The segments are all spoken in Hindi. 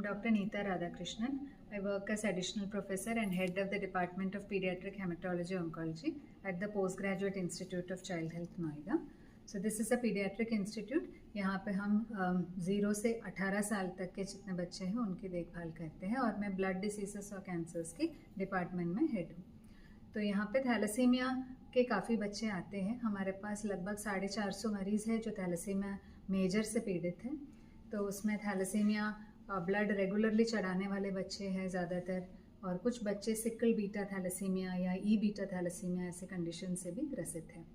Dr. Neeta Radhakrishnan. I work as additional professor and head of the Department of Pediatric Hematology Oncology at the Postgraduate Institute of Child Health, Noida. So this is a pediatric institute. यहाँ पे हम 0 से 18 साल तक के जितने बच्चे हैं उनकी देखभाल करते हैं और मैं ब्लड डिसीजेस और कैंसर्स के डिपार्टमेंट में हेड हूँ. तो यहाँ पे थैलेसीमिया के काफ़ी बच्चे आते हैं. हमारे पास लगभग 450 मरीज़ है जो थैलेसीमिया मेजर से पीड़ित हैं. तो उसमें थैलेसीमिया ब्लड रेगुलरली चढ़ाने वाले बच्चे हैं ज़्यादातर, और कुछ बच्चे सिकल बीटा थैलेसीमिया या ई बीटा थैलेसीमिया ऐसे कंडीशन से भी ग्रसित हैं.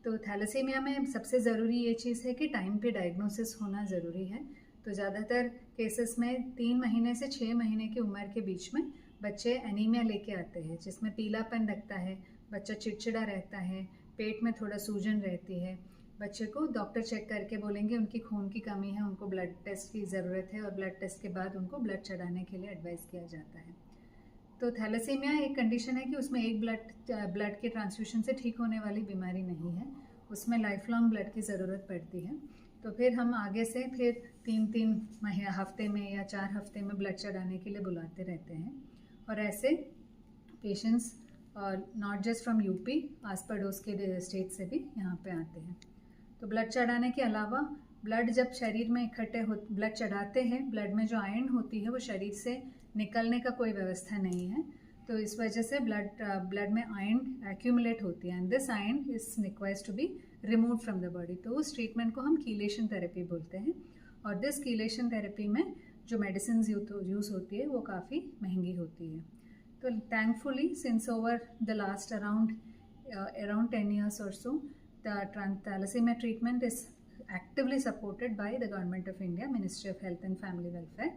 तो थैलेसीमिया में सबसे ज़रूरी ये चीज़ है कि टाइम पे डायग्नोसिस होना ज़रूरी है. तो ज़्यादातर केसेस में 3 महीने से 6 महीने की उम्र के बीच में बच्चे एनीमिया लेके आते हैं, जिसमें पीलापन लगता है, बच्चा चिड़चिड़ा रहता है, पेट में थोड़ा सूजन रहती है. बच्चे को डॉक्टर चेक करके बोलेंगे उनकी खून की कमी है, उनको ब्लड टेस्ट की ज़रूरत है और ब्लड टेस्ट के बाद उनको ब्लड चढ़ाने के लिए एडवाइस किया जाता है. तो थैलेसीमिया एक कंडीशन है कि उसमें एक ब्लड के ट्रांसफ्यूशन से ठीक होने वाली बीमारी नहीं है, उसमें लाइफ लॉन्ग ब्लड की ज़रूरत पड़ती है. तो फिर हम आगे से फिर 3 हफ्ते में या 4 हफ्ते में ब्लड चढ़ाने के लिए बुलाते रहते हैं. और ऐसे patients not just from UP, आस पड़ोस के स्टेट से भी यहाँ पे आते हैं. तो ब्लड चढ़ाने के अलावा ब्लड जब शरीर में ब्लड चढ़ाते हैं, ब्लड में जो आयरन होती है वो शरीर से निकलने का कोई व्यवस्था नहीं है. तो इस वजह से ब्लड में आयरन एक्यूमुलेट होती है and this iron is requires to be remove from the body. तो उस ट्रीटमेंट को हम कीलेशन थेरेपी बोलते हैं. और दिस कीलेशन थेरेपी में जो मेडिसिन यूज़ होती है वो काफ़ी महंगी होती है. तो thankfully since over the last around 10 years or so, the thalassemia treatment is actively supported by the Government of India, Ministry of Health and Family Welfare.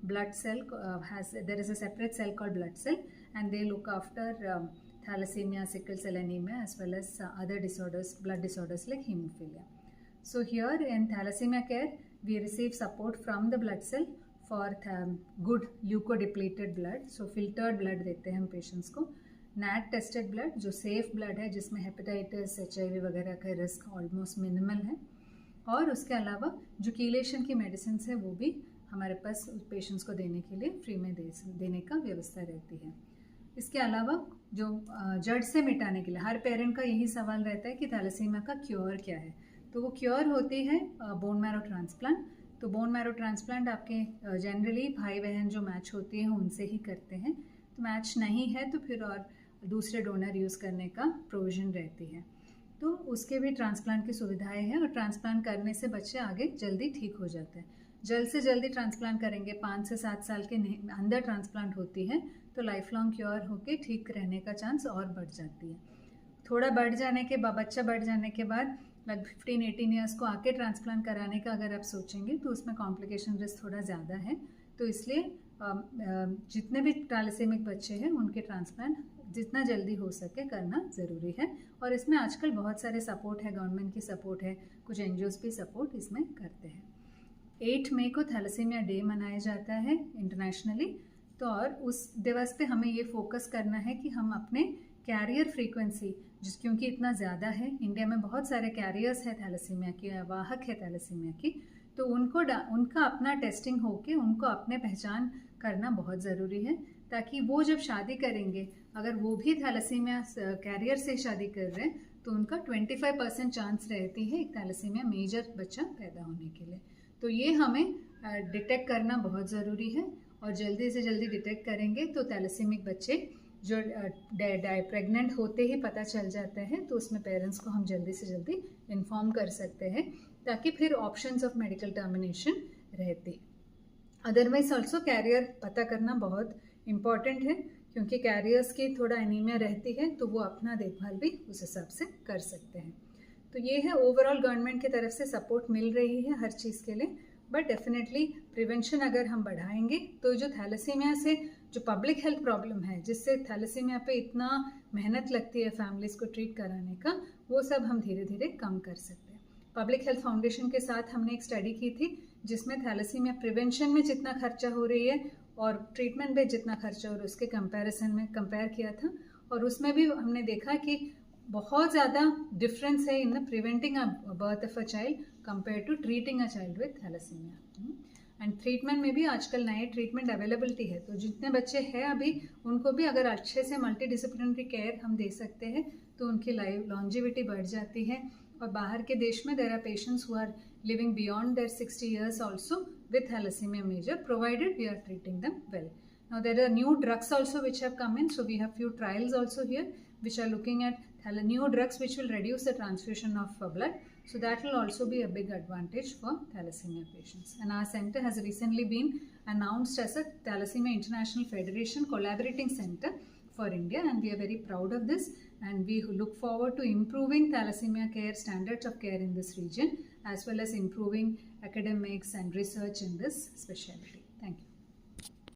Blood cell there is a separate cell called blood cell, and they look after thalassemia, sickle cell anemia, as well as other disorders, blood disorders like hemophilia. So here in thalassemia care, we receive support from the blood cell for good leukodepleted blood. So filtered blood देते हैं हम पेशेंट्स को. नैट टेस्टेड ब्लड जो सेफ ब्लड है, जिसमें हेपेटाइटिस, HIV वगैरह का रिस्क ऑलमोस्ट मिनिमल है. और उसके अलावा जो कीलेशन की मेडिसिन है वो भी हमारे पास पेशेंट्स को देने के लिए फ्री में देने का व्यवस्था रहती है. इसके अलावा जो जड़ से मिटाने के लिए हर पेरेंट का यही सवाल रहता है कि थैलेसीमिया का क्योर क्या है. तो वो क्योर होती है बोन मैरो ट्रांसप्लांट. तो बोन मैरो ट्रांसप्लांट आपके जनरली भाई बहन जो मैच होती है उनसे ही करते हैं. तो मैच नहीं है तो फिर और दूसरे डोनर यूज़ करने का प्रोविज़न रहती है. तो उसके भी ट्रांसप्लांट की सुविधाएं हैं और ट्रांसप्लांट करने से बच्चे आगे जल्दी ठीक हो जाते हैं. जल्द से जल्दी ट्रांसप्लांट करेंगे, 5 से 7 साल के अंदर ट्रांसप्लांट होती है तो लाइफ लॉन्ग क्योर होके ठीक रहने का चांस और बढ़ जाती है. थोड़ा बढ़ जाने के बाद, बच्चा बढ़ जाने के बाद लगभग 15-18 ईयर्स को आके ट्रांसप्लांट कराने का अगर आप सोचेंगे तो उसमें कॉम्प्लिकेशन रिस्क थोड़ा ज़्यादा है. तो इसलिए जितने भी थैलेसेमिक बच्चे हैं उनके ट्रांसप्लांट जितना जल्दी हो सके करना ज़रूरी है. और इसमें आजकल बहुत सारे सपोर्ट है, गवर्नमेंट की सपोर्ट है, कुछ NGOs भी सपोर्ट इसमें करते हैं. 8 मई को थैलेसीमिया डे मनाया जाता है इंटरनेशनली. तो और उस दिवस पे हमें ये फोकस करना है कि हम अपने कैरियर फ्रीक्वेंसी, क्योंकि इतना ज़्यादा है, इंडिया में बहुत सारे कैरियर्स है थैलेसीमिया की, वाहक है थैलेसीमिया की, तो उनका अपना टेस्टिंग होके उनको अपने पहचान करना बहुत ज़रूरी है. ताकि वो जब शादी करेंगे, अगर वो भी थैलेसीमिया कैरियर से शादी कर रहे हैं तो उनका 25% चांस रहती है एक थैलेसीमिया मेजर बच्चा पैदा होने के लिए. तो ये हमें डिटेक्ट करना बहुत ज़रूरी है. और जल्दी से जल्दी डिटेक्ट करेंगे तो थैलेसीमिक बच्चे जो प्रेग्नेंट होते ही पता चल जाते हैं तो उसमें पेरेंट्स को हम जल्दी से जल्दी इन्फॉर्म कर सकते हैं, ताकि फिर ऑप्शंस ऑफ मेडिकल टर्मिनेशन रहती. अदरवाइज ऑल्सो कैरियर पता करना बहुत इम्पॉर्टेंट है, क्योंकि कैरियर्स की थोड़ा एनीमिया रहती है तो वो अपना देखभाल भी उस हिसाब से कर सकते हैं. तो ये है ओवरऑल गवर्नमेंट की तरफ से सपोर्ट मिल रही है हर चीज़ के लिए. बट डेफिनेटली प्रिवेंशन अगर हम बढ़ाएंगे तो जो थैलेसीमिया से जो पब्लिक हेल्थ प्रॉब्लम है, जिससे थैलेसीमिया पे इतना मेहनत लगती है फैमिलीज़ को ट्रीट कराने का, वो सब हम धीरे धीरे कम कर सकते हैं. पब्लिक हेल्थ फाउंडेशन के साथ हमने एक स्टडी की थी जिसमें थैलेसीमिया प्रिवेंशन में जितना खर्चा हो रही है और ट्रीटमेंट में जितना खर्चा हो रहा है उसके कंपैरिजन में कंपेयर किया था. और उसमें भी हमने देखा कि बहुत ज़्यादा डिफरेंस है in the preventing a birth of a child compare to treating a child with thalassemia. And treatment में भी आजकल नए ट्रीटमेंट अवेलेबिलिटी है, तो जितने बच्चे हैं अभी उनको भी अगर अच्छे से मल्टी डिसिप्लिनरी केयर हम दे सकते हैं तो उनकी लाइफ लॉन्जिविटी बढ़ जाती है। और बाहर के देश में there are patients who are living beyond their 60 years also with thalassemia major, provided we are treating them well. Now there are new drugs also which have come in, so we have few trials also here which are looking at new drugs which will reduce the transfusion of blood, so that will also be a big advantage for thalassemia patients. And our center has recently been announced as a Thalassemia International Federation collaborating center for India, and we are very proud of this, and we look forward to improving thalassemia care, standards of care in this region, as well as improving academics and research in this specialty.